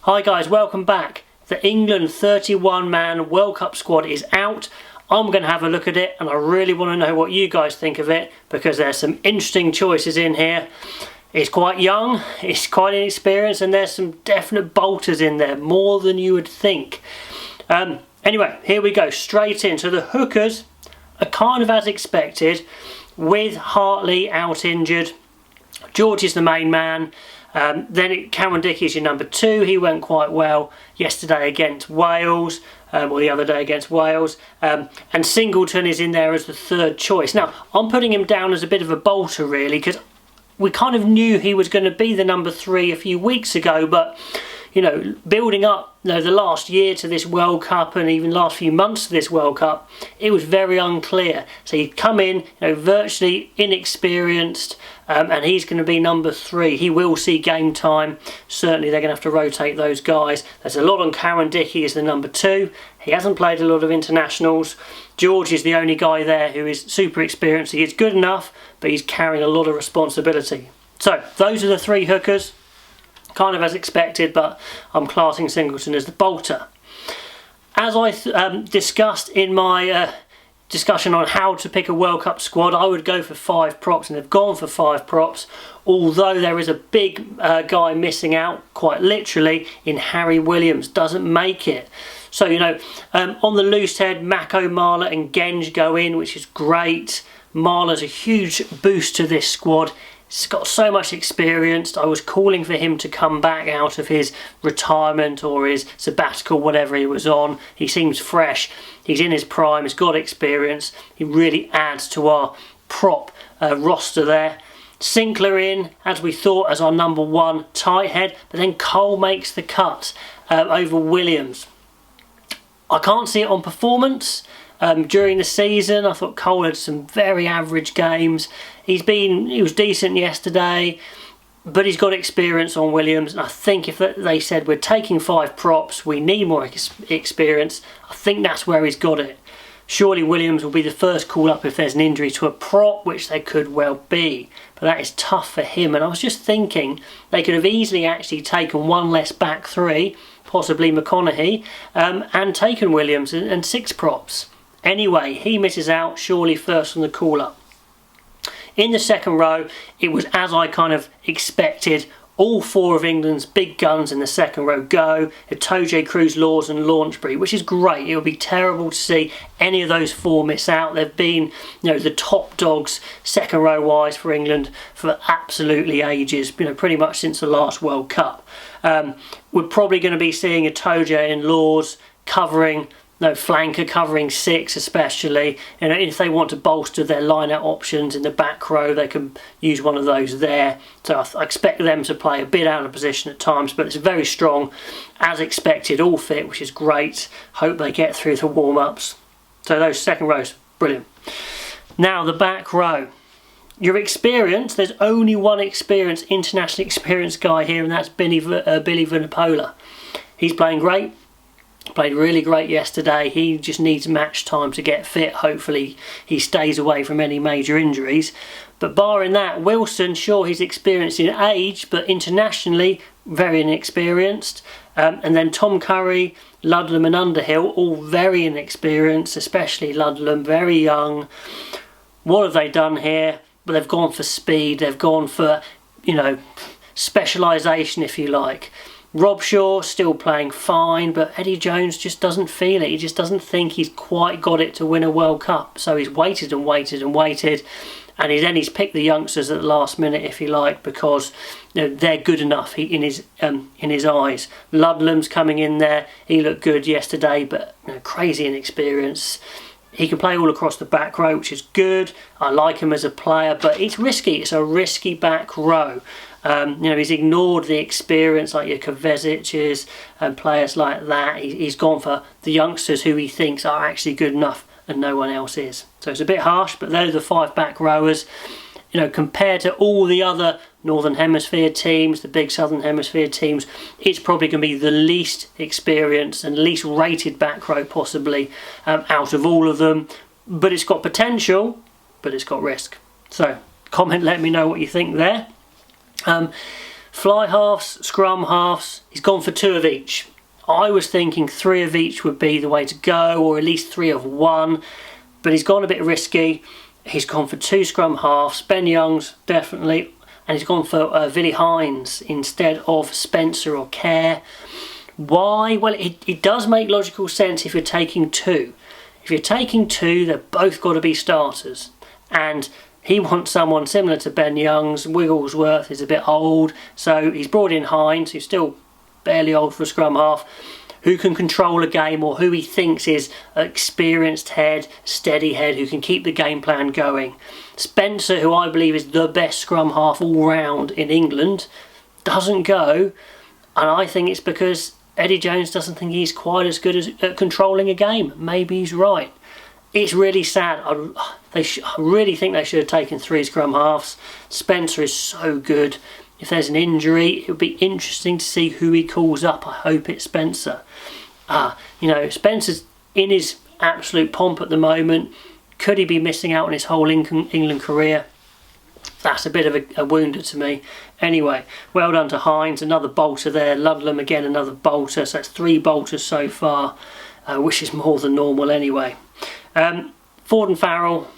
Hi guys, welcome back. The England 31-man World Cup squad is out. I'm going to have a look at it and I really want to know what you guys think of it because there's some interesting choices in here. It's quite young, it's quite inexperienced, and there's some definite bolters in there, more than you would think. Anyway, here we go, straight in. So the hookers are kind of as expected, with Hartley out injured. George is the main man. Then Cowan-Dickie is your number 2. He went quite well yesterday against Wales, or the other day against Wales. And Singleton is in there as the third choice. Now, I'm putting him down as a bit of a bolter, really, because we kind of knew he was going to be the number 3 a few weeks ago, but you know, building up the last year to this World Cup and even last few months to this World Cup, it was very unclear. So he'd come in, virtually inexperienced, and he's going to be number 3. He will see game time. Certainly they're going to have to rotate those guys. There's a lot on Cowan-Dickie as the number 2. He hasn't played a lot of internationals. George is the only guy there who is super experienced. He is good enough, but he's carrying a lot of responsibility. So those are the 3 hookers. Kind of as expected, but I'm classing Singleton as the bolter. As I discussed in my discussion on how to pick a World Cup squad, I would go for 5 props, and they've gone for 5 props, although there is a big guy missing out, quite literally, in Harry Williams. Doesn't make it. So, on the loose head, Mako, Marler and Genge go in, which is great. Marler's a huge boost to this squad. He's got so much experience. I was calling for him to come back out of his retirement or his sabbatical, whatever he was on. He seems fresh. He's in his prime. He's got experience. He really adds to our prop roster there. Sinclair in, as we thought, as our number 1 tight head. But then Cole makes the cut over Williams. I can't see it on performance. During the season, I thought Cole had some very average games. He was decent yesterday, but he's got experience on Williams. And I think if they said we're taking 5 props, we need more experience, I think that's where he's got it. Surely Williams will be the first call up if there's an injury to a prop, which there could well be. But that is tough for him. And I was just thinking they could have easily actually taken 1 less back 3, possibly McConaughey, and taken Williams and 6 props. Anyway, he misses out, surely first on the call-up. In the second row, it was as I kind of expected. All 4 of England's big guns in the second row go. Itoje, Cruz, Laws and Launchbury, which is great. It would be terrible to see any of those 4 miss out. They've been, the top dogs second row wise for England for absolutely ages, pretty much since the last World Cup. We're probably going to be seeing Itoje and Laws covering, flanker covering 6 especially. If they want to bolster their line-out options in the back row, they can use one of those there. So I expect them to play a bit out of position at times, but it's very strong, as expected, all fit, which is great. Hope they get through the warm-ups. So those second rows, brilliant. Now the back row. Your experience, there's only one internationally experienced guy here, and that's Billy Vunipola. He's playing great. Played really great yesterday. He just needs match time to get fit. Hopefully he stays away from any major injuries. But barring that, Wilson, sure, he's experienced in age, but internationally very inexperienced. And then Tom Curry, Ludlam and Underhill, all very inexperienced, especially Ludlam, very young. What have they done here? But they've gone for speed. They've gone for, specialisation, if you like. Rob Shaw still playing fine, but Eddie Jones just doesn't feel it. He just doesn't think he's quite got it to win a World Cup. So he's waited and waited and waited, and he's picked the youngsters at the last minute, if you like, because they're good enough in his eyes. Ludlam's coming in there. He looked good yesterday, but crazy inexperienced. He can play all across the back row, which is good. I like him as a player, but it's risky. It's a risky back row. He's ignored the experience like your Kovacic's and players like that. He's gone for the youngsters who he thinks are actually good enough and no one else is. So it's a bit harsh, but they're the 5 back rowers. Compared to all the other Northern Hemisphere teams, the big Southern Hemisphere teams, it's probably going to be the least experienced and least rated back row possibly out of all of them. But it's got potential, but it's got risk. So comment, let me know what you think there. Fly halves, scrum halves, he's gone for 2 of each. I was thinking 3 of each would be the way to go, or at least 3 of one, but he's gone a bit risky. He's gone for 2 scrum halves, Ben Youngs definitely, and he's gone for Willi Heinz instead of Spencer or Kerr. Why? Well, it does make logical sense if you're taking 2. If you're taking 2, they've both got to be starters, and he wants someone similar to Ben Youngs. Wigglesworth is a bit old, so he's brought in Heinz, who's still barely old for a scrum half, who can control a game, or who he thinks is an experienced head, steady head, who can keep the game plan going. Spencer, who I believe is the best scrum half all round in England, doesn't go, and I think it's because Eddie Jones doesn't think he's quite as good at controlling a game. Maybe he's right. It's really sad. I really think they should have taken 3 scrum halves. Spencer is so good. If there's an injury, it would be interesting to see who he calls up. I hope it's Spencer. Spencer's in his absolute pomp at the moment. Could he be missing out on his whole England career? That's a bit of a wounder to me. Anyway, well done to Heinz. Another bolter there. Ludlam again, another bolter. So that's 3 bolters so far, which is more than normal anyway. Ford and Farrell,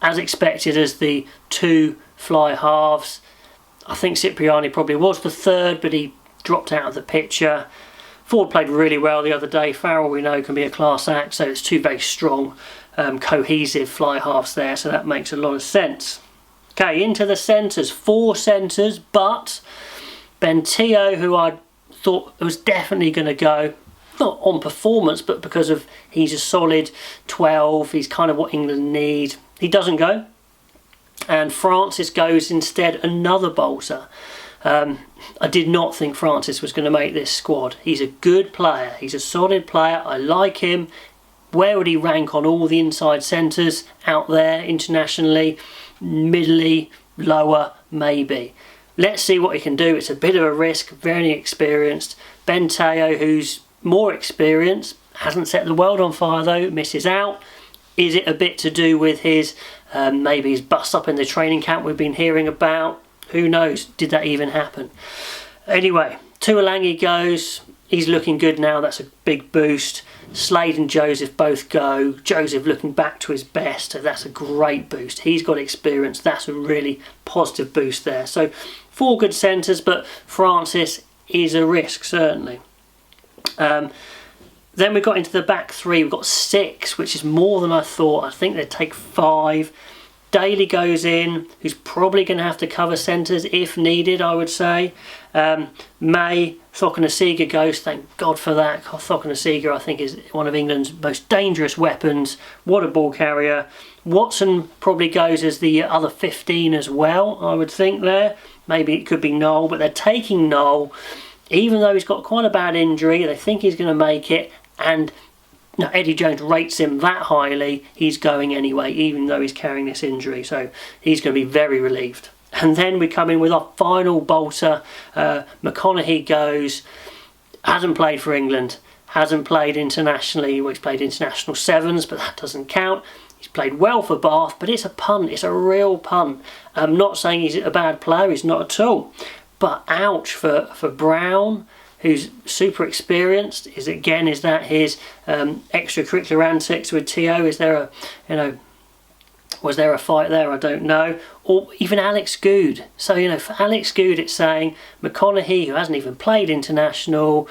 as expected, as the 2 fly halves. I think Cipriani probably was the 3rd, but he dropped out of the picture. Ford played really well the other day. Farrell, we know, can be a class act, so it's 2 very strong, cohesive fly halves there, so that makes a lot of sense. Okay, into the centres. 4 centres, but Ben Teo, who I thought was definitely going to go, not on performance, but because of he's a solid 12, he's kind of what England need. He doesn't go, and Francis goes instead, another bolter. I did not think Francis was going to make this squad. He's a good player, he's a solid player, I like him. Where would he rank on all the inside centres out there internationally? Middly, lower, maybe. Let's see what he can do. It's a bit of a risk, very experienced. Ben Teo, who's more experienced, hasn't set the world on fire though, misses out. Is it a bit to do with his maybe his bust up in the training camp we've been hearing about? Who knows? Did that even happen? Anyway, Tuolangi goes. He's looking good now. That's a big boost. Slade and Joseph both go. Joseph looking back to his best. That's a great boost. He's got experience. That's a really positive boost there. So 4 good centres, but Francis is a risk, certainly. Then we got into the back 3. We've got 6, which is more than I thought. I think they'd take 5. Daly goes in, who's probably going to have to cover centres if needed, I would say. May, Thokanasiga goes, thank God for that. Thokanasiga, I think, is one of England's most dangerous weapons. What a ball carrier. Watson probably goes as the other 15 as well, I would think there. Maybe it could be Noel, but they're taking Noel. Even though he's got quite a bad injury, they think he's going to make it, and Eddie Jones rates him that highly, he's going anyway, even though he's carrying this injury, so he's going to be very relieved. And then we come in with our final bolter. McConaughey goes, hasn't played for England, hasn't played internationally. Well, he's played international 7s, but that doesn't count. He's played well for Bath, but it's a punt, it's a real punt. I'm not saying he's a bad player, he's not at all. But ouch for Brown, who's super experienced. Is that his extracurricular antics with Teo? Is there was there a fight there? I don't know. Or even Alex Goode. So, for Alex Goode, it's saying McConaughey, who hasn't even played international,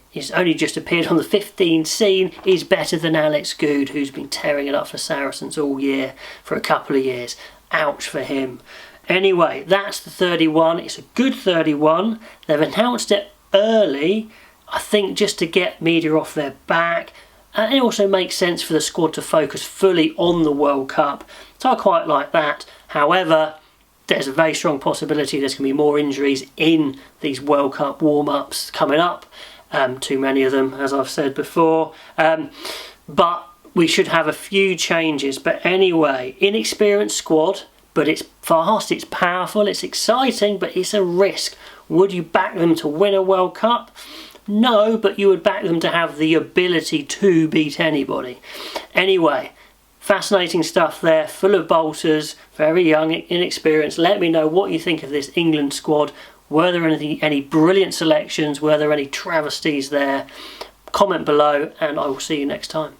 he's only just appeared on the 15 scene, is better than Alex Goode, who's been tearing it up for Saracens all year for a couple of years. Ouch for him. Anyway, that's the 31. It's a good 31. They've announced it early, I think, just to get media off their back. And it also makes sense for the squad to focus fully on the World Cup. So I quite like that. However, there's a very strong possibility there's going to be more injuries in these World Cup warm-ups coming up. Too many of them, as I've said before. But we should have a few changes. But anyway, inexperienced squad. But it's fast, it's powerful, it's exciting, but it's a risk. Would you back them to win a World Cup? No, but you would back them to have the ability to beat anybody. Anyway, fascinating stuff there, full of bolters, very young, inexperienced. Let me know what you think of this England squad. Were there any brilliant selections? Were there any travesties there? Comment below and I will see you next time.